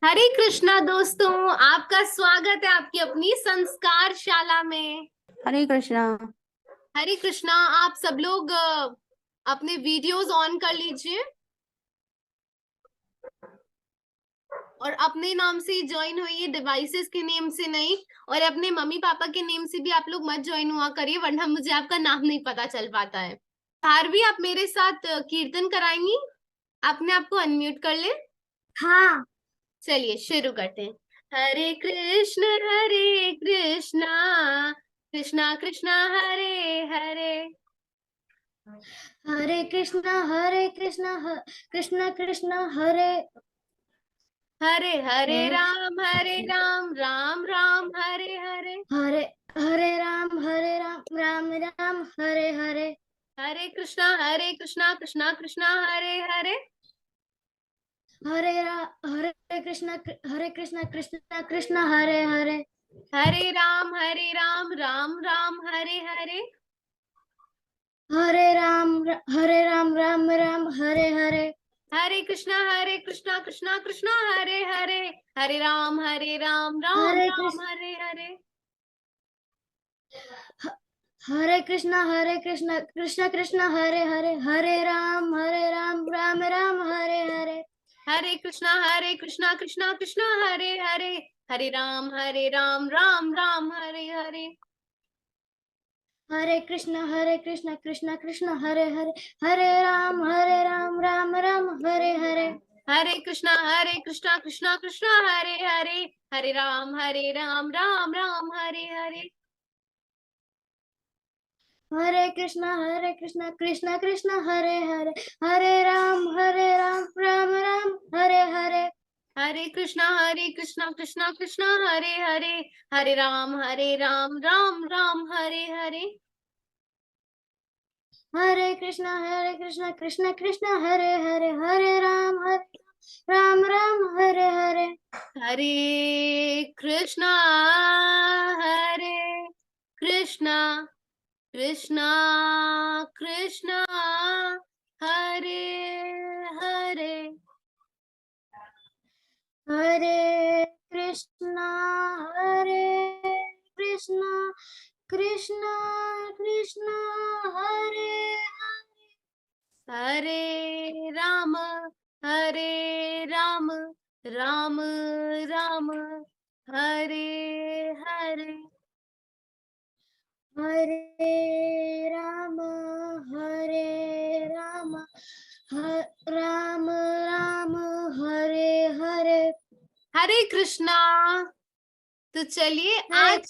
हरे कृष्णा दोस्तों, आपका स्वागत है आपकी अपनी संस्कार शाला में। हरे कृष्णा। हरे कृष्णा। आप सब लोग अपने वीडियोस ऑन कर लीजिए और अपने नाम से ज्वाइन होइए, डिवाइसेस के नेम से नहीं। और अपने मम्मी पापा के नेम से भी आप लोग मत ज्वाइन हुआ करिए, वरना मुझे आपका नाम नहीं पता चल पाता है। भारवी, आप मेरे साथ कीर्तन कराएंगी? आपने आपको अनम्यूट कर ले। हाँ। चलिए शुरू करते हैं। हरे कृष्णा कृष्णा कृष्णा हरे हरे। हरे कृष्णा कृष्णा कृष्णा हरे हरे हरे हरे राम राम राम हरे हरे। हरे हरे राम राम राम हरे हरे। हरे कृष्णा कृष्णा कृष्णा हरे हरे। हरे कृष्णा कृष्णा कृष्णा हरे हरे। हरे राम राम राम हरे हरे। हरे राम राम हरे हरे। हरे कृष्णा कृष्णा कृष्णा हरे हरे। हरे राम राम हरे राम कृष्ण हरे हरे। हरे कृष्णा कृष्णा कृष्णा हरे हरे। हरे राम राम राम हरे हरे। हरे कृष्णा कृष्णा कृष्णा हरे हरे। हरे राम राम राम हरे हरे। हरे कृष्णा कृष्णा कृष्णा हरे हरे। हरे राम राम राम हरे हरे। हरे कृष्णा कृष्णा कृष्णा हरे हरे। हरे राम राम राम हरे हरे। हरे कृष्णा कृष्णा कृष्णा हरे हरे। हरे राम राम राम हरे हरे। हरे कृष्णा कृष्णा कृष्णा हरे हरे। हरे राम राम राम हरे हरे। हरे कृष्णा कृष्णा कृष्णा हरे हरे। हरे राम राम हरे हरे। हरे कृष्णा कृष्णा कृष्णा हरे हरे। हरे कृष्णा कृष्णा कृष्णा कृष्णा हरे हरे राम राम राम राम हरे हरे। हरे राम राम राम हरे हरे। हरे कृष्णा। तो चलिए हरे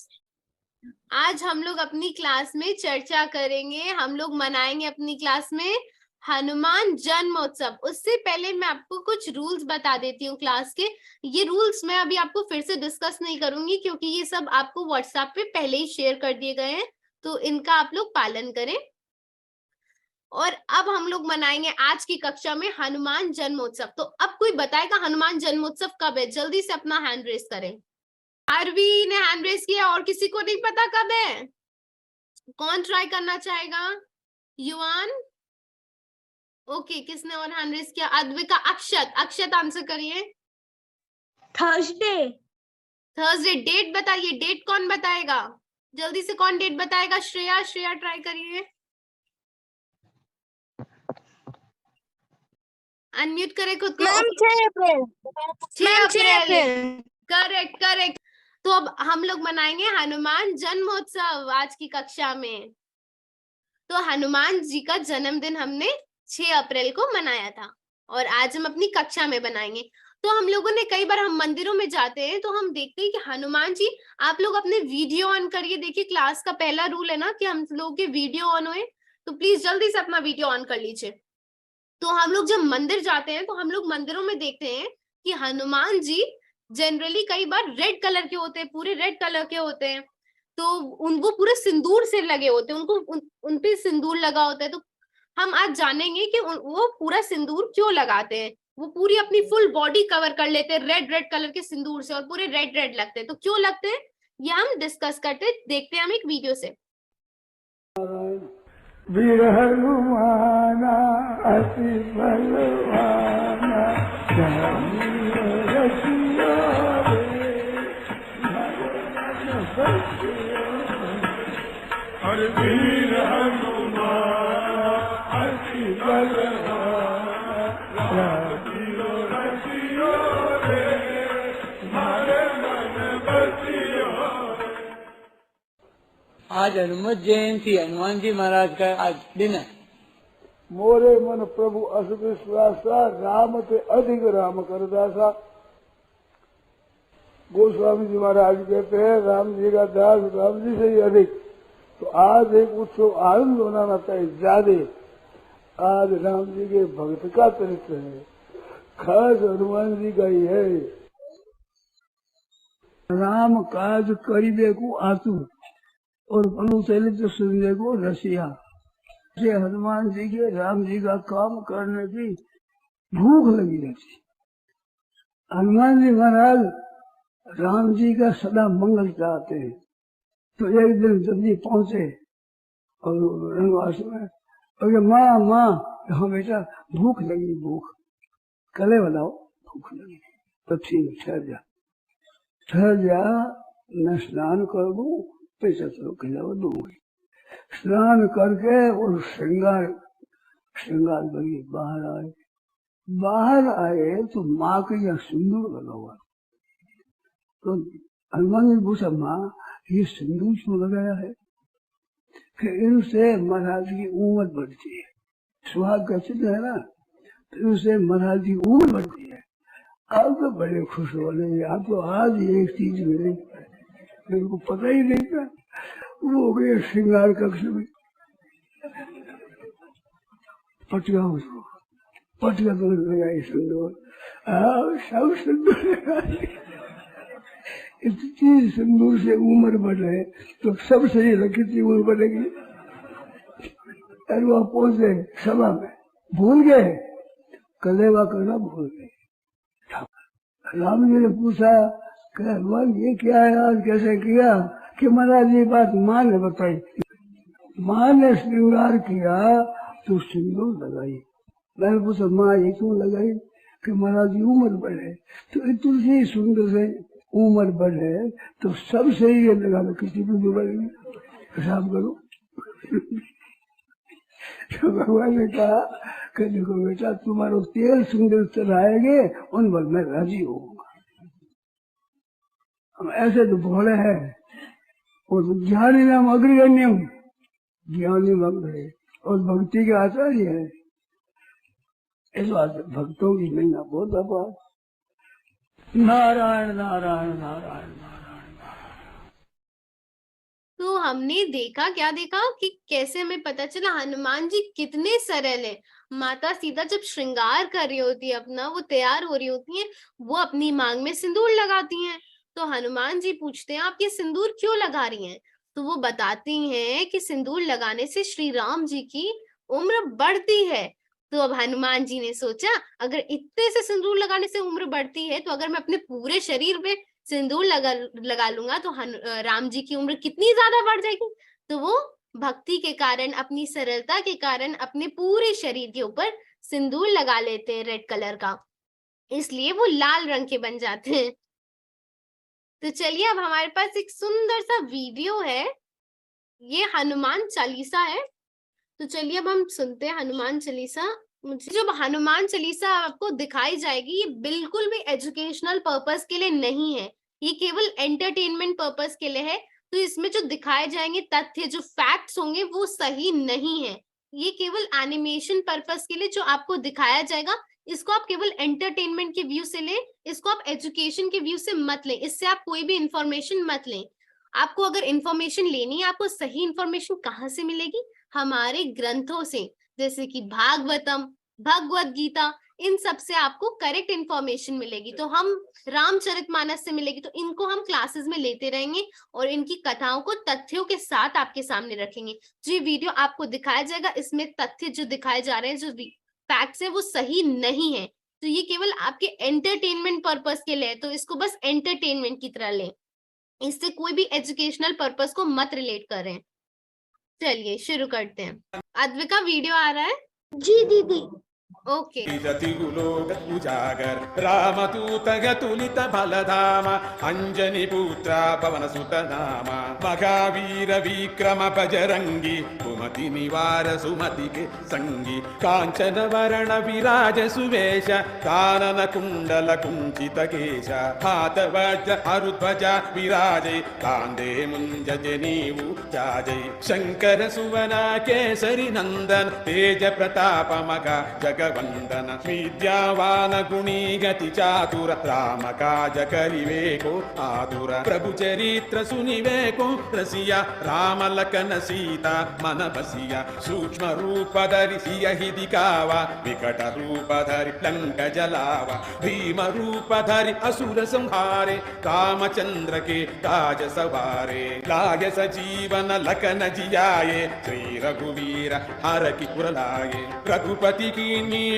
आज हम लोग अपनी क्लास में चर्चा करेंगे। हम लोग मनाएंगे अपनी क्लास में हनुमान जन्मोत्सव। उससे पहले मैं आपको कुछ रूल्स बता देती हूँ क्लास के। ये रूल्स मैं अभी आपको फिर से डिस्कस नहीं करूंगी, क्योंकि ये सब आपको व्हाट्सएप पे पहले ही शेयर कर दिए गए हैं, तो इनका आप लोग पालन करें। और अब हम लोग मनाएंगे आज की कक्षा में हनुमान जन्मोत्सव। तो अब कोई बताएगा हनुमान जन्मोत्सव कब है? जल्दी से अपना हैंड रेस करें। आरवी ने हैंड रेस किया, और किसी को नहीं पता कब है? कौन ट्राई करना चाहेगा? युवान? ओके, किसने और हैंड रेस किया? अद्विका। अक्षत आंसर करिए। थर्सडे। थर्सडे। डेट बताइए, डेट कौन बताएगा? जल्दी से कौन डेट बताएगा? श्रेया ट्राई करिए, अनम्यूट करे खुद को। मैम 6 अप्रैल। 6 मैम 6 अप्रैल अप्रैल। करेक्ट। तो अब हम लोग मनाएंगे हनुमान जन्मोत्सव आज की कक्षा में। तो हनुमान जी का जन्मदिन हमने 6 अप्रैल को मनाया था, और आज हम अपनी कक्षा में बनाएंगे। तो हम लोगों ने कई बार, हम मंदिरों में जाते हैं तो हम देखते हैं कि हनुमान जी, आप लोग अपने वीडियो ऑन करिए। देखिए, क्लास का पहला रूल है ना कि हम लोग के वीडियो ऑन होए, तो प्लीज जल्दी से अपना वीडियो ऑन कर लीजिए। तो हम लोग जब मंदिर जाते हैं तो हम लोग मंदिरों में देखते हैं कि हनुमान जी जनरली कई बार रेड कलर के होते हैं, पूरे रेड कलर के होते हैं। तो वो पूरे सिंदूर से लगे होते हैं, उन पे सिंदूर लगा होता है। तो हम आज जानेंगे कि वो पूरा सिंदूर क्यों लगाते हैं। वो पूरी अपनी फुल बॉडी कवर कर लेते हैं रेड रेड कलर के सिंदूर से, और पूरे रेड रेड लगते हैं। तो क्यों लगते हैं ये हम डिस्कस करते, देखते हैं हम एक वीडियो से। वीर हनुमाना अति बलवाना, राम रसिया वीर हनुमान अति बलवान राखियो रखियो रे मारे मन बसियो। आज हनुमत जयंती, हनुमान जी महाराज का आज दिन है। मोरे मन प्रभु अस विश्वासा राम ते अधिक राम करदासा। गोस्वामी जी महाराज कहते हैं राम जी का दास राम जी से ही अधिक। तो आज एक उत्सव आनंद मनाना चाहिए ज्यादा। आज राम जी के भक्त का चरित्र है, खास हनुमान जी का ही है। राम काज करिबे को आतुर और पनु चलित सुनने को रसिया। से हनुमान जी के राम जी का काम करने की भूख लगी रहती। हनुमान जी महाराज राम जी का सदा मंगल चाहते हैं। तो एक दिन जल्दी पहुंचे और रंगवास में और माँ माँ हाँ बेटा भूख लगी, भूख कले बनाओ, भूख लगी। तो ठीक ठहर जा मैं स्नान कर दूं पैसा तो खिलाओ दूंगी। स्नान करके और श्रृंगार बगी बाहर आए तो माँ के यहाँ सिंदूर लगा हुआ। तो हनुमान जी पूछा माँ ये सिंदूर क्यों लगाया है? कि इनसे महाराज की उम्र बढ़ती है, सुहाग का चिन्ह है ना, तो इनसे महाराज की उम्र बढ़ती है। आप तो बड़े खुश हो रहे, आप तो आज एक चीज मिली मेरे को पता ही नहीं था। वो गए श्रृंगार कक्ष में, पटका उसको पटका तो लगाई सिंदूर, सब सिंदूर लगाई। इतनी सिंदूर से उम्र बढ़े तो सब सही कितनी उम्र बढ़ेगी। और वह पहुंचे सभा में, भूल गए कलेवा करना, भूल गए। राम जी ने पूछा भगवान ये क्या है, आज कैसे किया? कि महाराज ये बात माँ ने बताई। माँ ने श्रृंगार किया तो सिंदूर लगाई। मैंने पूछा माँ ये क्यों लगाई? कि महाराज की उम्र बढ़े। तो तुलसी सुंदर से उम्र बढ़े तो सब सही है, लगा लो किसी भी बढ़ेगी, हिसाब करो। तो भगवान ने कहा कि देखो बेटा तुम्हारा तेल सुंदर चढ़ाएंगे उन पर मैं राजी होऊंगा। हम ऐसे तो भोले हैं और ज्ञानी नाम अग्रगण्यम, ज्ञानी भक्त है और भक्ति के आचार्य है। इस बात भक्तों की महिमा बहुत अपार। नारायण नारायण नारायण नारायण। तो हमने देखा, क्या देखा कि कैसे हमें पता चला हनुमान जी कितने सरल है। माता सीता जब श्रृंगार कर रही होती है अपना, वो तैयार हो रही होती हैं, वो अपनी मांग में सिंदूर लगाती हैं। तो हनुमान जी पूछते हैं आप ये सिंदूर क्यों लगा रही हैं? तो वो बताती हैं कि सिंदूर लगाने से श्री राम जी की उम्र बढ़ती है। तो अब हनुमान जी ने सोचा अगर इतने से सिंदूर लगाने से उम्र बढ़ती है तो अगर मैं अपने पूरे शरीर पे सिंदूर लगा लूंगा तो राम जी की उम्र कितनी ज्यादा बढ़ जाएगी। तो वो भक्ति के कारण, अपनी सरलता के कारण अपने पूरे शरीर के ऊपर सिंदूर लगा लेते हैं रेड कलर का, इसलिए वो लाल रंग के बन जाते हैं। तो चलिए अब हमारे पास एक सुंदर सा वीडियो है, ये हनुमान चालीसा है। तो चलिए अब हम सुनते हैं हनुमान चालीसा। मुझे जो हनुमान चालीसा आपको दिखाई जाएगी ये बिल्कुल भी एजुकेशनल पर्पस के लिए नहीं है, ये केवल एंटरटेनमेंट पर्पस के लिए है। तो इसमें जो दिखाए जाएंगे तथ्य, जो फैक्ट्स होंगे वो सही नहीं है। ये केवल एनिमेशन पर्पस के लिए जो आपको दिखाया जाएगा, इसको आप केवल एंटरटेनमेंट के व्यू से लें, इसको आप एजुकेशन के व्यू से मत लें, इससे आप कोई भी इंफॉर्मेशन मत लें। आपको अगर इंफॉर्मेशन लेनी है, आपको सही इंफॉर्मेशन कहाँ से मिलेगी? हमारे ग्रंथों से, जैसे कि भागवतम, भगवत गीता, इन सब से आपको करेक्ट इंफॉर्मेशन मिलेगी। तो हम रामचरितमानस से मिलेगी, तो इनको हम क्लासेस में लेते रहेंगे और इनकी कथाओं को तथ्यों के साथ आपके सामने रखेंगे। जो ये वीडियो आपको दिखाया जाएगा, इसमें तथ्य जो दिखाए जा रहे हैं, जो फैक्ट्स है, वो सही नहीं है। तो ये केवल आपके एंटरटेनमेंट पर्पस के लिए है, तो इसको बस एंटरटेनमेंट की तरह लें, इससे कोई भी एजुकेशनल पर्पस को मत रिलेट करें। चलिए शुरू करते हैं। अद्विका वीडियो आ रहा है? जी दीदी। ओके। जतिगुलोक उजागर रामदूतग तुलित बलधाम अंजनी पुत्र पवन सुत नाम महावीर विक्रम बजरंगी कुमति निवार सुमति के संगी कांचन वरण विराज सुवेश कानन कुंडल कुंचित केश हाथ वज्र अरुध्वज विराजे कांदे मुंज जनेऊ जाजे शंकर सुवन केसरी नंदन तेज प्रताप मगा जगवंदन विद्यावान गुणी गति चातुर राम काज करिवेको आतुर प्रभु चरित्र सुनिवेको रसिया राम लखन सीता मन बसिया सूक्ष्म रूप धरि सियहि दिखावा विकट रूप धरि लंक जलावा भीम रूप धरि असुर संहारे रामचंद्र के काज सवारे लाय सजीवन लखन जियाए श्री रघुवीर हर की पुर लाए रघुपति की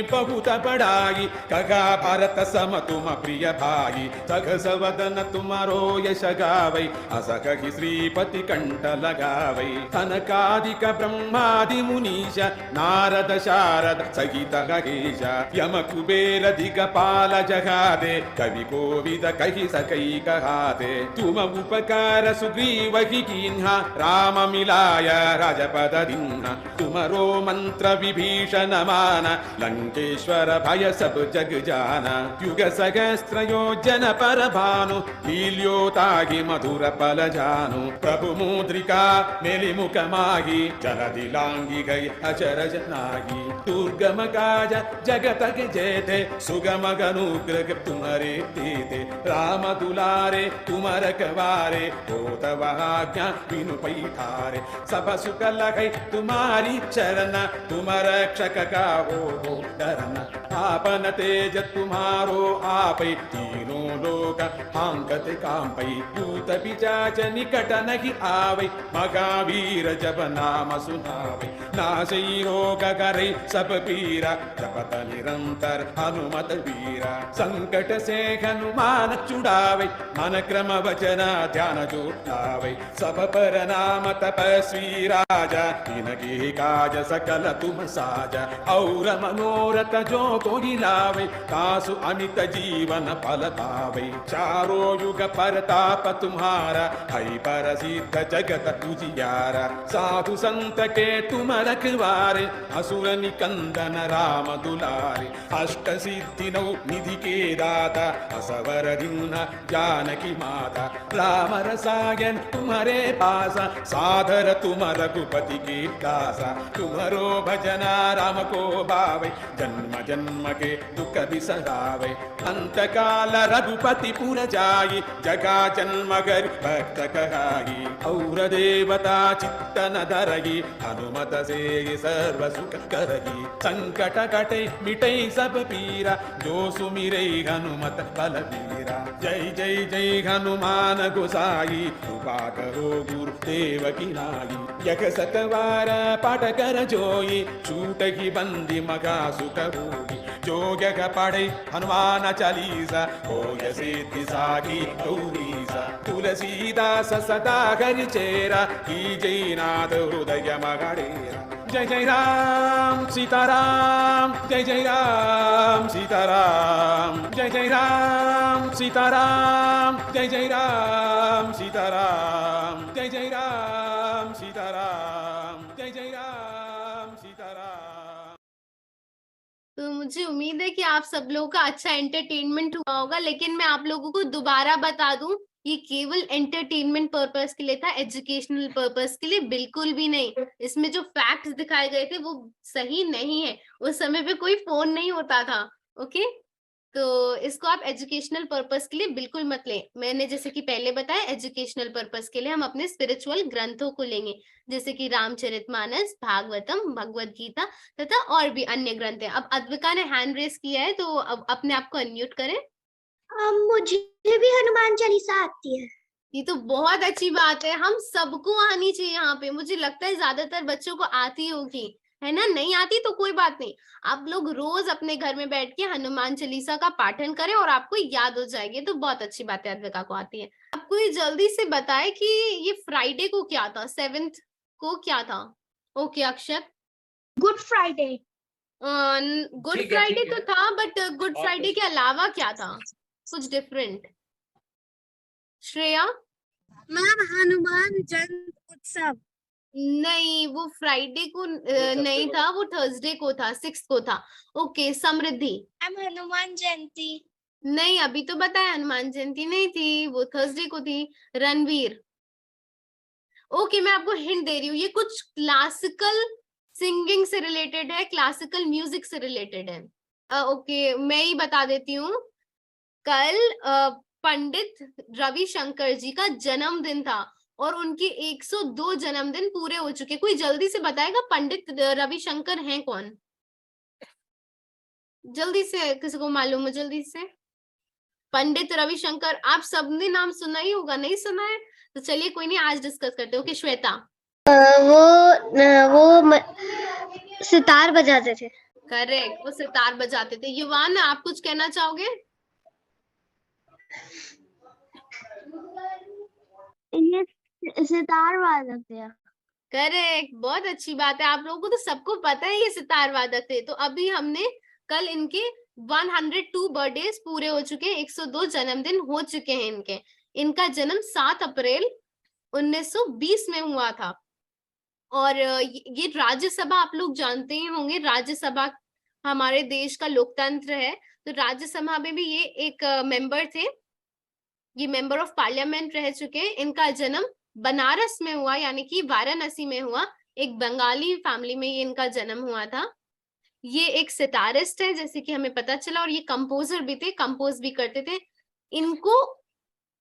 बहुत बड़ाई कगा भारत सम तुम प्रिय भाई सघस वदन तुम्हारो यश गावै अस कहि श्रीपति कंठ लगावै सनकादिक ब्रह्मादि मुनीश नारद शारद सहित गणेश यम कुबेर दिगपाल जगादे कवि कोविद कहि सकै कहाते तुम उपकार सुग्रीव ही कीन्हा राम मिलाय राजपद दीन्हा तुम्हारो मंत्र विभीषण माना लंकेश्वर भय सब जग जाना युग सहस्त्र योजन पर भानु लील्योताहि मधुर पल जानु प्रभु मुद्रिका मेलि मुख माही जलधि लांगी गई अचरज नाही दुर्गम काज जगत के जेते सुगम अनुग्रह तुम्हारे तेते राम दुलारे तुम रखवारे होत आज्ञा बिनु पैठारे सब सुख लगे तुम्हारी चरण तुम रक्षक का हो डरना आपन तेज तुम्हारो आपै तीनों लोक हांकत कांपै भूत पिशाच निकट नहीं आवै महावीर जब नाम सुनावै नासै रोग करे सब पीरा जपत निरंतर हनुमत वीरा संकट से हनुमान छुड़ावै मन क्रम वचन ध्यान जो लावै सब पर नाम तपस्वी राजा इनके काज सकल तुम साजा और मनोरथ जो कोई लावे तासु अमित जीवन फल पावे चारों युग परताप तुम्हारा है पर सिद्ध जगत उजियारा साधु संत के तुम रखवारे असुर निकंदन राम दुलारे अष्ट सिद्धि नौ निधि के दाता असवर दीन्हा जानकी माता राम रसायन तुम्हारे पासा सादर तुम रघुपति के दासा तुम्हारो भजना राम को भावे जन्म जन्म के दुख बिसरावे अंत काल रघुपति पुर जाई जगा जन्म गर भक्त कहाई और देवता चित्त न धरही हनुमत से सर्व सुख करही संकट कटे मिटे सब पीरा जो सुमिरे हनुमत बल बीरा जय जय जय हनुमान गोसाई कृपा करो गुरु देव की नाई यक सतवार पाठ कर जोई छूट ही बंदी मगा सुख होगी जो यक पढ़े हनुमान चालीसा होय सिद्धि साखी गौरीसा तुलसीदास सदा कर चेरा की जय नाथ हृदय मगड़ेरा जय जय राम सीताराम जय जय राम सीताराम जय जय राम सीताराम जय जय राम सीताराम जय जय राम सीताराम जय जय राम सीताराम। तो मुझे उम्मीद है कि आप सब लोगों का अच्छा एंटरटेनमेंट हुआ होगा, लेकिन मैं आप लोगों को दोबारा बता दूं, ये केवल एंटरटेनमेंट पर्पस के लिए था, एजुकेशनल पर्पस के लिए बिल्कुल भी नहीं। इसमें जो फैक्ट्स दिखाए गए थे वो सही नहीं है, उस समय पे कोई फोन नहीं होता था। ओके, तो इसको आप एजुकेशनल पर्पस के लिए बिल्कुल मत लें। मैंने जैसे कि पहले बताया, एजुकेशनल पर्पस के लिए हम अपने स्पिरिचुअल ग्रंथों को लेंगे, जैसे कि रामचरितमानस, भागवतम, भगवत गीता तथा और भी अन्य ग्रंथ हैं। अब अद्विका ने हैंड रेस किया है, तो अब अपने आप को अनम्यूट करें। मुझे भी हनुमान चालीसा आती है। ये तो बहुत अच्छी बात है, हम सबको आनी चाहिए यहाँ पे। मुझे लगता है ज्यादातर बच्चों को आती होगी, है ना? नहीं आती तो कोई बात नहीं, आप लोग रोज अपने घर में बैठ के हनुमान चालीसा का पाठन करें और आपको याद हो जाएगी, तो बहुत अच्छी बात है। अद्विका को आती है। आपको ये जल्दी से बताए कि ये फ्राइडे को क्या था, 7th को क्या था? ओके अक्षर, गुड फ्राइडे। गुड ठीक है, फ्राइडे ठीक तो है। था, बट गुड और फ्राइडे के अलावा क्या था, कुछ डिफरेंट? श्रेया? मैम हनुमान जन्म उत्सव। नहीं, वो फ्राइडे को नहीं था, वो थर्सडे को था, 6 को था। ओके, समृद्धि? मैम हनुमान जयंती। नहीं, अभी तो बताया हनुमान जयंती नहीं थी, वो थर्सडे को थी। रणवीर? ओके, मैं आपको हिंट दे रही हूँ, ये कुछ क्लासिकल सिंगिंग से रिलेटेड है, क्लासिकल म्यूजिक से रिलेटेड है। ओके, मैं ही बता देती हूँ। कल पंडित रविशंकर जी का जन्मदिन था और उनके 102 जन्मदिन पूरे हो चुके। कोई जल्दी से बताएगा पंडित रविशंकर हैं कौन? जल्दी से, किसी को मालूम है? जल्दी से। पंडित रविशंकर, आप सबने नाम सुना ही होगा, नहीं सुना है तो चलिए कोई नहीं, आज डिस्कस करते हैं। ओके श्वेता? वो सितार बजाते थे। करेक्ट, वो सितार बजाते थे। युवान, आप कुछ कहना चाहोगे? ये सितार वादक थे। करेक्ट, बहुत अच्छी बात है। आप लोगों को तो सबको पता है ये सितार वादक थे। तो अभी हमने कल इनके 102 बर्थडेज पूरे हो चुके हैं, 102 जन्मदिन हो चुके हैं इनके। इनका जन्म 7 अप्रैल 1920 में हुआ था। और ये राज्यसभा, आप लोग जानते ही होंगे, राज्यसभा हमारे देश का लोकतंत्र है। तो राज्यसभा में भी ये एक मेंबर थे, ये मेंबर ऑफ पार्लियामेंट रह चुके हैं। इनका जन्म बनारस में हुआ, यानी कि वाराणसी में हुआ। एक बंगाली फैमिली में ये इनका जन्म हुआ था। ये एक सितारिस्ट है, जैसे कि हमें पता चला, और ये कंपोजर भी थे, कंपोज भी करते थे। इनको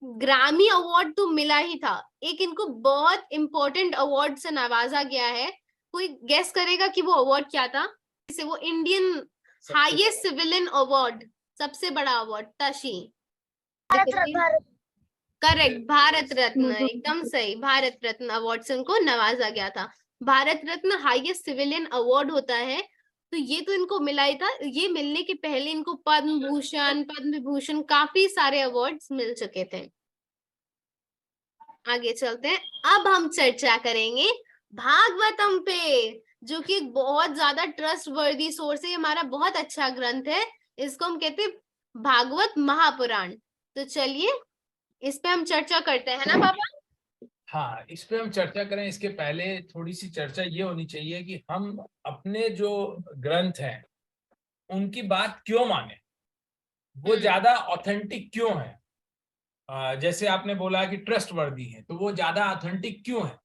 ग्रैमी अवार्ड तो मिला ही था। एक इनको बहुत इंपॉर्टेंट अवार्ड से नवाजा गया है। कोई गेस करेगा कि वो अवार्ड क्या था? इसे वो इंडियन हाईएस्ट सिविलियन अवार्ड, सबसे बड़ा अवार्ड, ताशी? करेक्ट, भारत रत्न, एकदम सही। भारत रत्न अवार्ड से उनको नवाजा गया था। Bharat Ratna highest civilian award होता है, तो ये तो इनको मिला ही था। ये मिलने के पहले इनको पद्म भूषण, पद्म विभूषण, काफी सारे अवार्ड्स मिल चुके थे। आगे चलते हैं। अब हम चर्चा करेंगे भागवतम पे, जो कि एक बहुत ज्यादा ट्रस्ट वर्दी सोर्स है। हमारा बहुत अच्छा ग्रंथ है, इसको हम कहते हैं भागवत महापुराण। तो चलिए इस पे हम चर्चा करते हैं, है ना पापा? हाँ, इस पे हम चर्चा करें। इसके पहले थोड़ी सी चर्चा ये होनी चाहिए कि हम अपने जो ग्रंथ हैं उनकी बात क्यों माने, वो ज्यादा ऑथेंटिक क्यों है। जैसे आपने बोला कि ट्रस्ट वर्दी है, तो वो ज्यादा ऑथेंटिक क्यों है?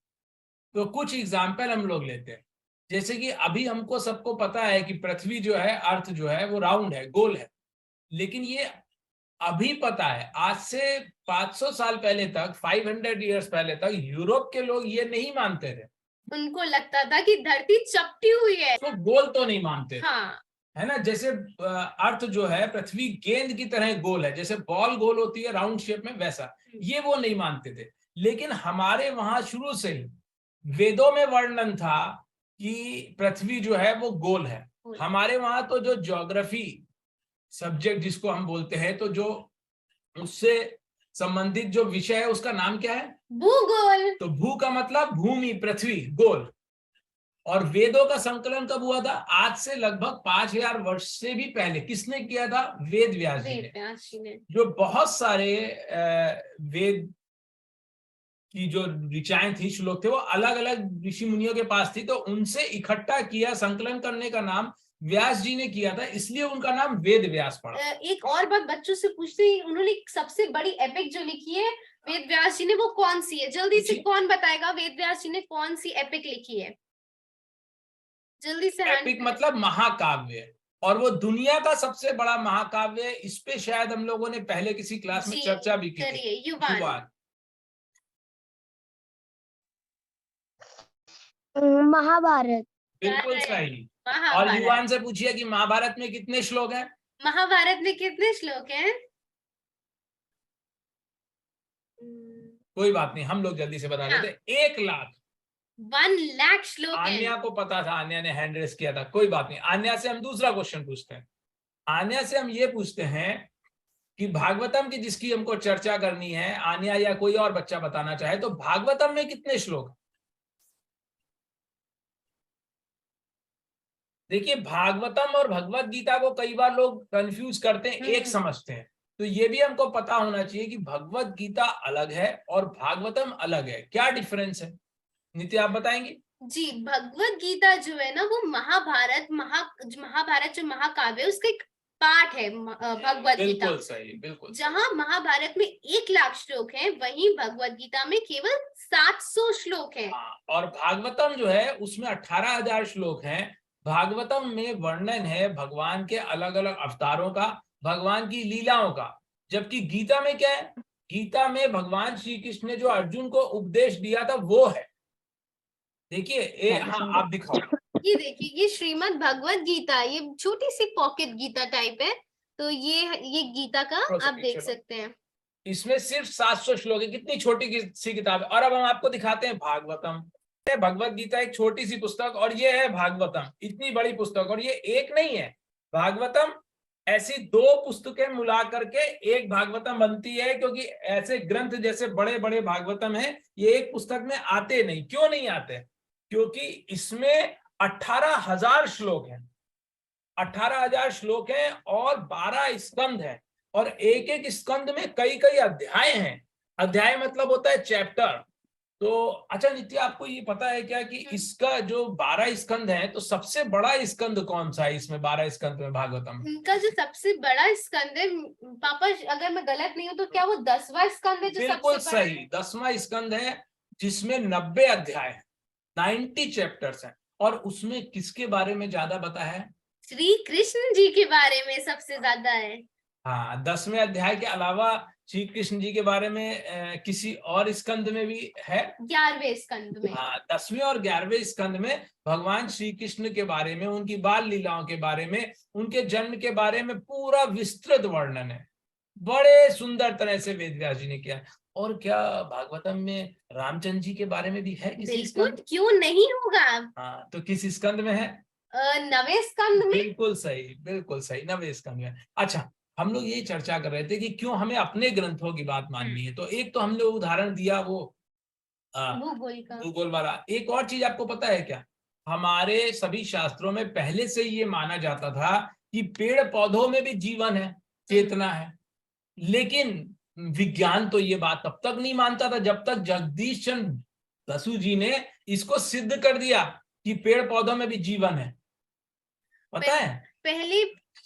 तो कुछ एग्जाम्पल हम लोग लेते हैं। जैसे कि अभी हमको सबको पता है कि पृथ्वी जो है, अर्थ जो है, वो राउंड है, गोल है। लेकिन ये अभी पता है, आज से 500 साल पहले तक, 500 इयर्स पहले तक यूरोप के लोग ये नहीं मानते थे। उनको लगता था कि धरती चपटी हुई है, तो गोल तो नहीं मानते थे। हाँ, है ना? जैसे अर्थ जो है, पृथ्वी गेंद की तरह गोल है, जैसे बॉल गोल होती है राउंड शेप में, वैसा ये वो नहीं मानते थे। लेकिन हमारे वहां शुरू से ही वेदों में वर्णन था कि पृथ्वी जो है वो गोल है। हमारे वहां तो जो ज्योग्राफी सब्जेक्ट जिसको हम बोलते हैं, तो जो उससे संबंधित जो विषय है उसका नाम क्या है? भूगोल। तो भू का मतलब भूमि, पृथ्वी, गोल। और वेदों का संकलन कब हुआ था? आज से लगभग 5000 वर्ष से भी पहले। किसने किया था? वेद व्यास जी ने। जो बहुत सारे वेद की जो ऋचाएं थी, श्लोक थे, वो अलग अलग ऋषि मुनियों के पास थी, तो उनसे इकट्ठा किया, संकलन करने का नाम व्यास जी ने किया था, इसलिए उनका नाम वेद व्यास पड़ा। एक और बात बच्चों से पूछते हैं, उन्होंने सबसे बड़ी एपिक जो लिखी है वेद व्यास जी ने, वो कौन सी है? जल्दी से कौन बताएगा वेद व्यास जी ने कौन सी एपिक लिखी है? जल्दी से। एपिक मतलब महाकाव्य, और वो दुनिया का सबसे बड़ा महाकाव्य है। इस पे शायद हम लोगों ने पहले किसी क्लास में चर्चा भी की थी। युवान। महाभारत। बिल्कुल सही। और युवान से पूछिए कि महाभारत में कितने श्लोक हैं? महाभारत में कितने श्लोक हैं? कोई बात नहीं, हम लोग जल्दी से बता देते। 1 लाख 1 लाख श्लोक हैं। आन्या को पता था, आन्या ने हैंड रेस किया था। कोई बात नहीं, आन्या से हम दूसरा क्वेश्चन पूछते हैं। आन्या से हम ये पूछते हैं कि भागवतम की जिसकी हमको चर्चा करनी है, आन्या या कोई और बच्चा बताना चाहे तो भागवतम में कितने श्लोक? देखिए भागवतम और भगवत गीता को कई बार लोग कंफ्यूज करते हैं, एक समझते हैं। तो ये भी हमको पता होना चाहिए कि भगवत गीता अलग है और भागवतम अलग है। क्या डिफरेंस है नीति, आप बताएंगे? जी, भगवत गीता जो है ना वो महाभारत जो महाकाव्य है उसका एक पार्ट है भगवत गीता। बिल्कुल सही, बिल्कुल। जहाँ महाभारत में 1,00,000 श्लोक हैं, वहीं भगवत गीता में केवल 700 श्लोक हैं। और भागवतम जो है उसमें 18,000 श्लोक हैं। भागवतम में वर्णन है भगवान के अलग अलग अवतारों का, भगवान की लीलाओं का। जबकि गीता में क्या है? गीता में भगवान श्री कृष्ण ने जो अर्जुन को उपदेश दिया था वो है। देखिए हाँ, आप दिखाओ। ये देखिए, ये श्रीमद् भगवत गीता, ये छोटी सी पॉकेट गीता टाइप है। तो ये गीता का आप देख सकते हैं। इसमें सिर्फ 700 श्लोक है। कितनी छोटी सी किताब है। और अब हम आपको दिखाते हैं भागवतम। भगवत गीता एक छोटी सी पुस्तक और ये है भागवतम, इतनी बड़ी पुस्तक। और ये एक नहीं है, भागवतम ऐसी 2 पुस्तकें मिला करके एक भागवतम बनती है। क्योंकि ऐसे ग्रंथ जैसे बड़े बड़े भागवतम है, ये एक पुस्तक में आते नहीं। क्यों नहीं आते? क्योंकि इसमें 18,000 श्लोक हैं। 18,000 श्लोक हैं और 12 स्कंद हैं। और एक एक स्कंद में कई कई अध्याय हैं। अध्याय मतलब होता है चैप्टर। तो अच्छा नित्य, आपको ये पता है क्या कि इसका जो 12 स्कंद है, तो सबसे बड़ा स्कंद कौन सा है इसमें 12 स्कंद में भागवतम? इनका जो सबसे बड़ा स्कंद है, पापा अगर मैं गलत नहीं हूँ तो क्या वो 10वां स्कंद है जो बिल्कुल सबसे बड़ा सही, 10वां स्कंद है जिसमें 90 अध्याय है, 90 चैप्टर्स हैं। और उसमें किसके बारे में ज्यादा बता है? श्री कृष्ण जी के बारे में सबसे ज्यादा है। हाँ, 10वें अध्याय के अलावा श्री कृष्ण जी के बारे में किसी और स्कंद में भी है? 11वें स्कंद में। हाँ, 10वें और 11वें स्कंद में भगवान श्री कृष्ण के बारे में, उनकी बाल लीलाओं के बारे में, उनके जन्म के बारे में पूरा विस्तृत वर्णन है। बड़े सुंदर तरह से वेदव्यास जी ने किया। और क्या भागवतम में रामचंद्र जी के बारे में भी है किसी बिल्कुल, स्कंद? क्यों नहीं होगा। हाँ, तो किस स्कंद में है? 9वें स्कंद में। बिल्कुल सही, बिल्कुल सही, 9वें स्कंद में। अच्छा, हम लोग यही चर्चा कर रहे थे कि क्यों हमें अपने ग्रंथों की बात माननी है। तो एक तो हमने उदाहरण दिया वो भूगोल वाला। एक और चीज आपको पता है क्या? हमारे सभी शास्त्रों में पहले से ये माना जाता था कि पेड़ पौधों में भी जीवन है, चेतना है। लेकिन विज्ञान तो ये बात तब तक नहीं मानता था जब तक जगदीश चंद्र बसु जी ने इसको सिद्ध कर दिया कि पेड़ पौधों में भी जीवन है। पता है, पहले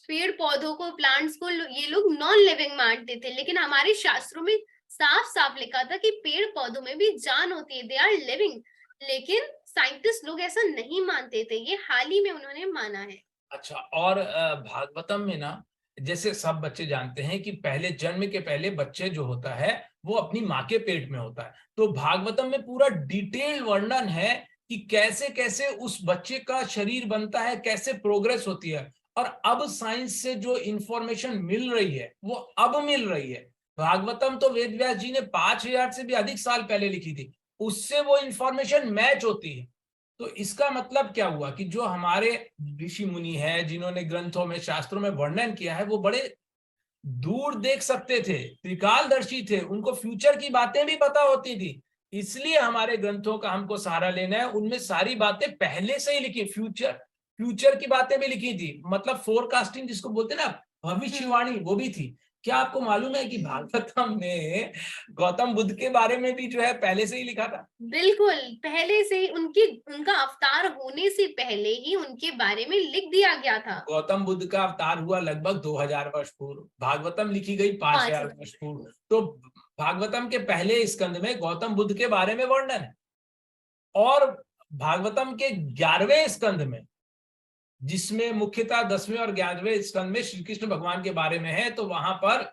पेड़ पौधों को, प्लांट्स को ये लोग नॉन लिविंग मानते थे, लेकिन हमारे शास्त्रों में साफ साफ लिखा था कि पेड़ पौधों में भी जान होती है, दे आर लिविंग। लेकिन साइंटिस्ट लोग ऐसा नहीं मानते थे, ये हाल ही में उन्होंने माना है। अच्छा, और भागवतम में ना, जैसे सब बच्चे जानते हैं कि पहले जन्म के पहले बच्चे जो होता है वो अपनी माँ के पेट में होता है। तो भागवतम में पूरा डिटेल वर्णन है कि कैसे कैसे उस बच्चे का शरीर बनता है, कैसे प्रोग्रेस होती है। और अब साइंस से जो इंफॉर्मेशन मिल रही है वो अब मिल रही है। भागवतम तो वेदव्यास जी ने 5,000 से भी अधिक साल पहले लिखी थी, उससे वो इंफॉर्मेशन मैच होती है। तो इसका मतलब क्या हुआ कि जो हमारे ऋषि मुनि है, जिन्होंने ग्रंथों में, शास्त्रों में वर्णन किया है, वो बड़े दूर देख सकते थे, त्रिकालदर्शी थे, उनको फ्यूचर की बातें भी पता होती थी। इसलिए हमारे ग्रंथों का हमको सहारा लेना है। उनमें सारी बातें पहले से ही लिखी, फ्यूचर की बातें भी लिखी थी। मतलब फोरकास्टिंग जिसको बोलते हैं ना, भविष्यवाणी, वो भी थी। क्या आपको मालूम है कि भागवतम ने गौतम बुद्ध के बारे में भी जो है पहले से ही लिखा था? बिल्कुल, पहले से ही उनका अवतार होने से पहले ही उनके बारे में लिख दिया गया था। गौतम बुद्ध का अवतार हुआ लगभग 2000 वर्ष पूर्व, भागवतम लिखी गई 5,000 वर्ष पूर्व। तो भागवतम के पहले स्कंद में गौतम बुद्ध के बारे में वर्णन है। और भागवतम के 11वें स्कंद में, जिसमें मुख्यतः 10वें और 11वें स्कंद में श्री कृष्ण भगवान के बारे में है, तो वहां पर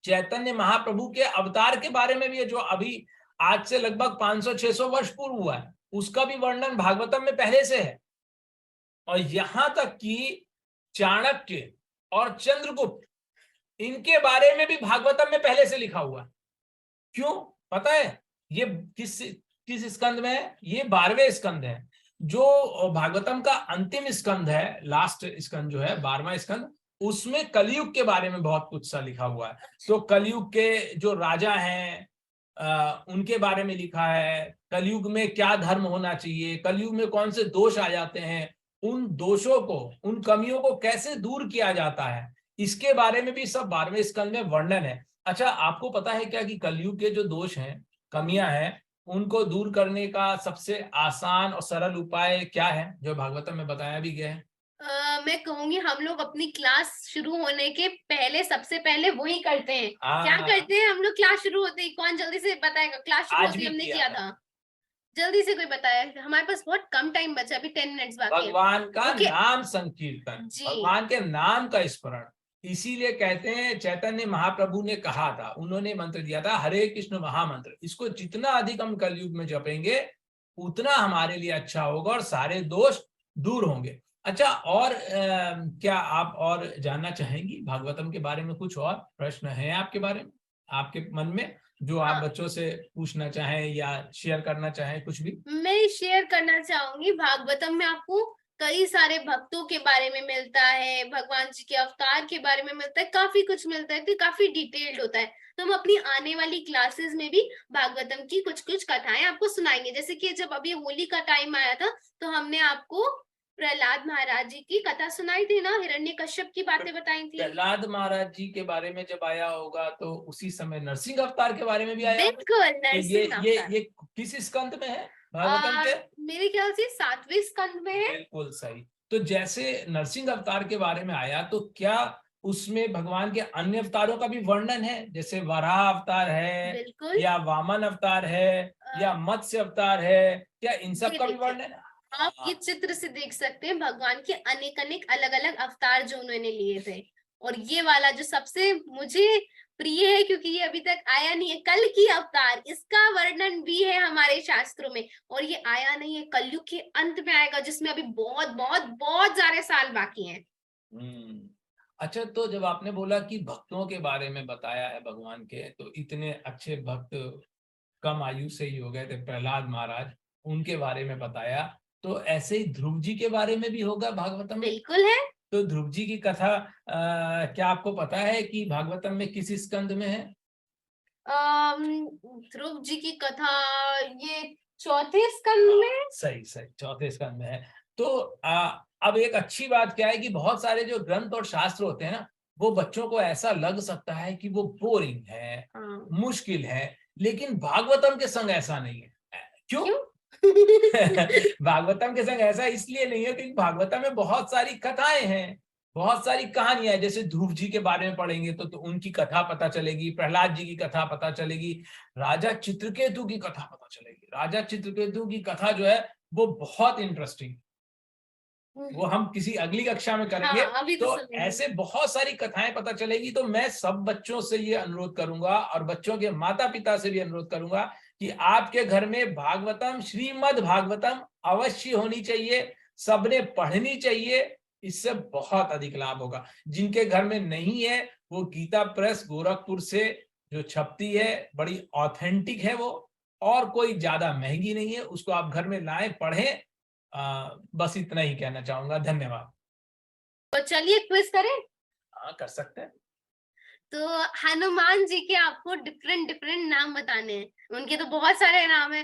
चैतन्य महाप्रभु के अवतार के बारे में भी है, जो अभी आज से लगभग 500-600 वर्ष पूर्व हुआ है, उसका भी वर्णन भागवतम में पहले से है। और यहां तक कि चाणक्य और चंद्रगुप्त, इनके बारे में भी भागवतम में पहले से लिखा हुआ है। क्यों पता है? ये किस स्कंद में है? ये 12वें स्कंद है। जो भागवतम का अंतिम स्कंद है, लास्ट स्कंद जो है 12वां स्कंद, उसमें कलयुग के बारे में बहुत कुछ सा लिखा हुआ है। तो कलयुग के जो राजा हैं उनके बारे में लिखा है, कलयुग में क्या धर्म होना चाहिए, कलयुग में कौन से दोष आ जाते हैं, उन दोषों को, उन कमियों को कैसे दूर किया जाता है, इसके बारे में भी सब 12वें स्कंद में वर्णन है। अच्छा, आपको पता है क्या कि कलयुग के जो दोष हैं, कमियां हैं, उनको दूर करने का सबसे आसान और सरल उपाय क्या है, जो भागवतम में बताया भी गया है? मैं कहूंगी हम लोग अपनी क्लास शुरू होने के पहले सबसे पहले वही करते हैं। क्या करते हैं हम लोग? क्लास शुरू होते ही कौन जल्दी से बताएगा? क्लास शुरू आज होते ही भी हमने किया किया था। था। जल्दी से कोई बताया? हमारे पास बहुत कम टाइम बचा, अभी 10 मिनट्स बाकी है। भगवान का ओके। नाम संकीर्तन, जी। भगवान के नाम का स्मरण। इसीलिए कहते हैं, चैतन्य महाप्रभु ने कहा था, उन्होंने मंत्र दिया था, हरे कृष्ण महामंत्र। इसको जितना अधिक हम कलयुग में जपेंगे उतना हमारे लिए अच्छा होगा और सारे दोष दूर होंगे। अच्छा, और क्या आप और जानना चाहेंगी भागवतम के बारे में? कुछ और प्रश्न है आपके बारे में, आपके मन में, जो आप हाँ। बच्चों से पूछना चाहें या शेयर करना चाहें, कुछ भी? मैं शेयर करना चाहूंगी, भागवतम में आपको कई सारे भक्तों के बारे में मिलता है, भगवान जी के अवतार के बारे में मिलता है, काफी कुछ मिलता है, तो काफी डिटेल्ड होता है। तो हम अपनी आने वाली क्लासेस में भी भागवतम की कुछ कुछ कथाएं आपको सुनाएंगे। जैसे कि जब अभी होली का टाइम आया था तो हमने आपको प्रहलाद महाराज जी की कथा सुनाई थी ना, हिरण्यकश्यप की बातें बताई थी। प्रहलाद महाराज जी के बारे में जब आया होगा तो उसी समय नरसिंह अवतार के बारे में भी आया होगा। बिल्कुल, तो नरसिंह अवतार। ये किस स्कंद में है भागवतम के? मेरे ख्याल से 7वें स्कंद में है। बिल्कुल सही। तो जैसे नरसिंह अवतार के बारे में आया, तो क्या उसमें भगवान के अन्य अवतारों का भी वर्णन है? जैसे वराह अवतार है, बिल्कुल। या वामन अवतार है, या मत्स्य अवतार है, क्या इन सब का भी देखिए, वर्णन है? आप ये चित्र से देख सकते हैं भगवान के अनेक अनेक अलग अलग अवतार जो उन्होंने लिए थे। और ये वाला जो सबसे मुझे प्रिय है, क्योंकि ये अभी तक आया नहीं है, कल की अवतार, इसका वर्णन भी है हमारे शास्त्रों में। और ये आया नहीं है, कलयुग के अंत में आएगा, जिसमें अभी बहुत बहुत बहुत सारे साल बाकी हैं। अच्छा, तो जब आपने बोला कि भक्तों के बारे में बताया है भगवान के, तो इतने अच्छे भक्त कम आयु से ही हो गए थे प्रहलाद महाराज, उनके बारे में बताया, तो ऐसे ही ध्रुव जी के बारे में भी होगा भागवतम में? बिल्कुल है। तो ध्रुव जी की कथा क्या आपको पता है कि भागवतम में किस स्कंद में है? ध्रुव जी की कथा ये 4थे स्कंद में। सही सही, 4थे स्कंद में है। तो अब एक अच्छी बात क्या है कि बहुत सारे जो ग्रंथ और शास्त्र होते हैं ना, वो बच्चों को ऐसा लग सकता है कि वो बोरिंग है, मुश्किल है, लेकिन भागवतम के संग ऐसा नहीं है। क्यों? भागवतम के संग ऐसा इसलिए नहीं है क्योंकि भागवतम में बहुत सारी कथाएं हैं, बहुत सारी कहानियां हैं। जैसे ध्रुव जी के बारे में पढ़ेंगे तो उनकी कथा पता चलेगी, प्रहलाद जी की कथा पता चलेगी, राजा चित्रकेतु की कथा पता चलेगी। राजा चित्रकेतु की कथा जो है वो बहुत इंटरेस्टिंग, वो हम किसी अगली कक्षा में करेंगे। अभी तो सुनेंगे। ऐसे बहुत सारी कथाएं पता चलेगी। तो मैं सब बच्चों से ये अनुरोध करूंगा और बच्चों के माता पिता से भी अनुरोध करूंगा कि आपके घर में भागवतम, श्रीमद् भागवतम अवश्य होनी चाहिए, सबने पढ़नी चाहिए। इससे बहुत अधिक लाभ होगा। जिनके घर में नहीं है, वो गीता प्रेस गोरखपुर से जो छपती है, बड़ी ऑथेंटिक है वो, और कोई ज्यादा महंगी नहीं है, उसको आप घर में लाएं, पढ़ें। बस इतना ही कहना चाहूंगा। धन्यवाद। तो चलिए क्विज करें। कर सकते हैं। तो हनुमान जी के आपको डिफरेंट डिफरेंट नाम बताने हैं। उनके तो बहुत सारे नाम है,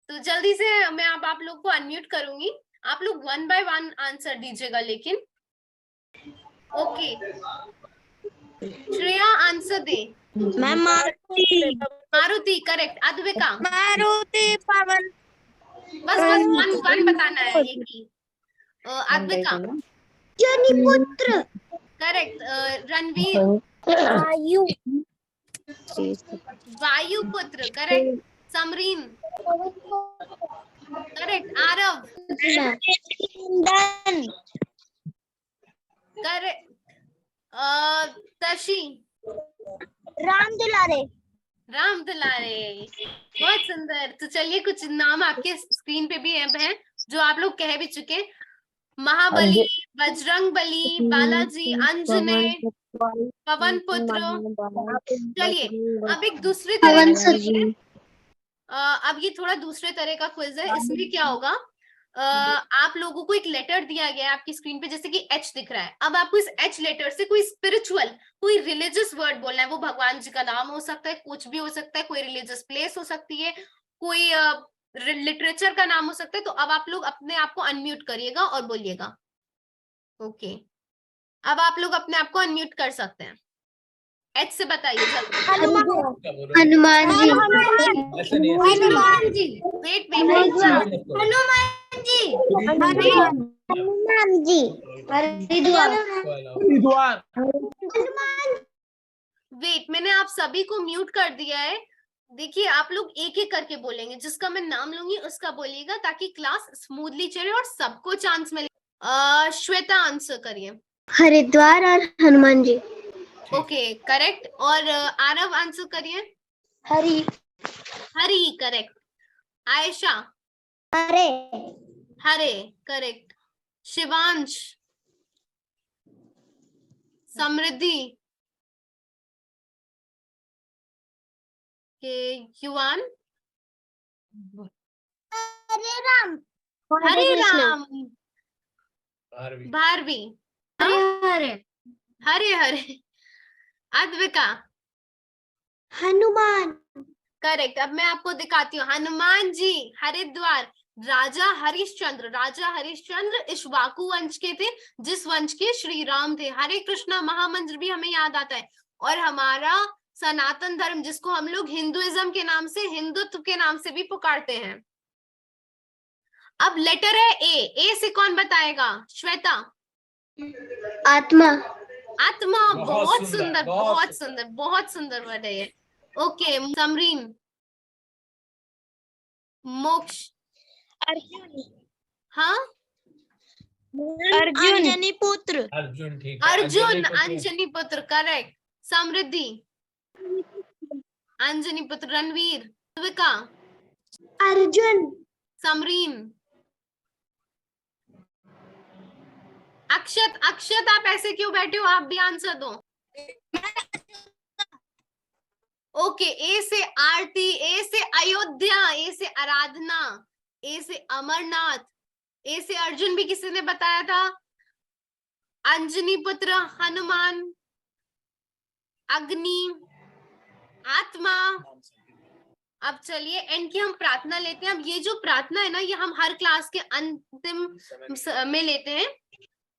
तो जल्दी से मैं अब आप लोग को अनम्यूट करूंगी। आप लोग 1 बाय 1 आंसर दीजिएगा लेकिन। ओके, श्रेया आंसर दे। मैम मारुति। मारुति करेक्ट। अद्विका? मारुति पवन। बस 1 बताना है, एक ही। अद्विका? जनिपुत्र। करेक्ट। रणवीर? वायु। वायुपुत्र करेक्ट। समरीन? करेक्ट। आरव? इंधन। करेक्ट। तशी? राम दुलारे। राम दुलारे, बहुत सुंदर। तो चलिए कुछ नाम आपके स्क्रीन पे भी हैं जो आप लोग कह भी चुके। महाबली, बजरंग बली, बालाजी, अंजने, पवन पुत्र। चलिए अब एक दूसरे तरह का, अब ये थोड़ा दूसरे तरह का क्विज है। इसमें क्या होगा, आप लोगों को एक लेटर दिया गया है आपकी स्क्रीन पे, जैसे कि एच दिख रहा है। अब आपको इस एच लेटर से कोई स्पिरिचुअल, कोई रिलीजियस वर्ड बोलना है। वो भगवान जी का नाम हो सकता है, कुछ भी हो सकता है, कोई रिलीजियस प्लेस हो सकती है, कोई लिटरेचर का नाम हो सकता है। तो अब आप लोग अपने आप को अनम्यूट करिएगा और बोलिएगा। ओके, अब आप लोग अपने आप को अनम्यूट कर सकते हैं। एच से बताइए जल्दी। क्या बोलो? हनुमान जी। ऐसे नहीं, ऐसे नहीं। हनुमान जी, वेट वेट कोई मत करो। हनुमान जी। हनुमान हनुमान जी। हरिद्वार। हरिद्वार। वेट, मैंने आप सभी को म्यूट कर दिया है। देखिए आप लोग एक एक करके बोलेंगे, जिसका मैं नाम लूंगी उसका बोलिएगा, ताकि क्लास स्मूथली चले और सबको चांस मिले। श्वेता आंसर करिए। हरिद्वार और हनुमान जी। Okay correct. और आरव आंसर करिए। हरि। हरी करेक्ट। आयशा। हरे। हरे करेक्ट। शिवांश। समृद्धि। युवान। हरे राम। हरे राम। भारवी। भारवी। हरे। हरे हरे। अद्विका। हनुमान। करेक्ट। अब मैं आपको दिखाती हूँ। हनुमान जी हरिद्वार। राजा हरिश्चंद्र। राजा हरिश्चंद्र इक्ष्वाकु वंश के थे, जिस वंश के श्री राम थे। हरे कृष्णा महामंत्र भी हमें याद आता है। और हमारा सनातन धर्म, जिसको हम लोग हिंदुइज्म के नाम से, हिंदुत्व के नाम से भी पुकारते हैं। अब लेटर है ए से कौन बताएगा? श्वेता। आत्मा। आत्मा। बहुत बहुत सुंदर, सुंदर, बहुत बहुत सुंदर, बहुत सुंदर वर्ड है ये। ओके समरीन। मोक्ष। अर्जुन। हाँ अर्जुन। अंजनी पुत्र। अर्जुन ठीक है। अर्जुन पुत्र। अंजनी पुत्र करेक्ट। समृद्धि। अंजनी पुत्र। रणवीर। द्विका। अर्जुन। समरीन। अक्षत। अक्षत आप ऐसे क्यों बैठे हो? आप भी आंसर दो। ओके ए से आरती, ए से अयोध्या, ए से आराधना, ए से अमरनाथ, ए से अर्जुन भी किसी ने बताया था। अंजनी पुत्र, हनुमान, अग्नि, आत्मा। अब चलिए एंड की हम प्रार्थना लेते हैं। अब ये जो प्रार्थना है ना, ये हम हर क्लास के अंतिम में लेते हैं।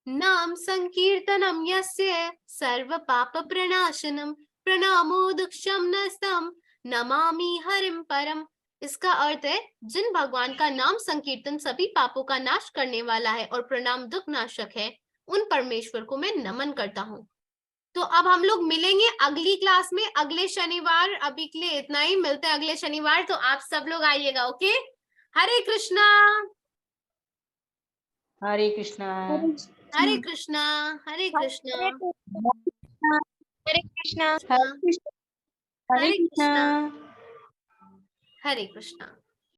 नाम संकीर्तनम यस्य सर्व पाप प्रणाशनम प्रणामो दुक्षम नस्तम नमामि हरिम परम। इसका अर्थ है, जिन भगवान का नाम संकीर्तन सभी पापों का नाश करने वाला है और प्रणाम दुख नाशक है, उन परमेश्वर को मैं नमन करता हूँ। तो अब हम लोग मिलेंगे अगली क्लास में अगले शनिवार। अभी के लिए इतना ही, मिलते हैं अगले शनिवार। तो आप सब लोग आइएगा। ओके, हरे कृष्णा। हरे कृष्णा। हरे कृष्णा। हरे कृष्णा। हरे कृष्णा। हरे हरे कृष्णा। कृष्णा। हरे कृष्णा।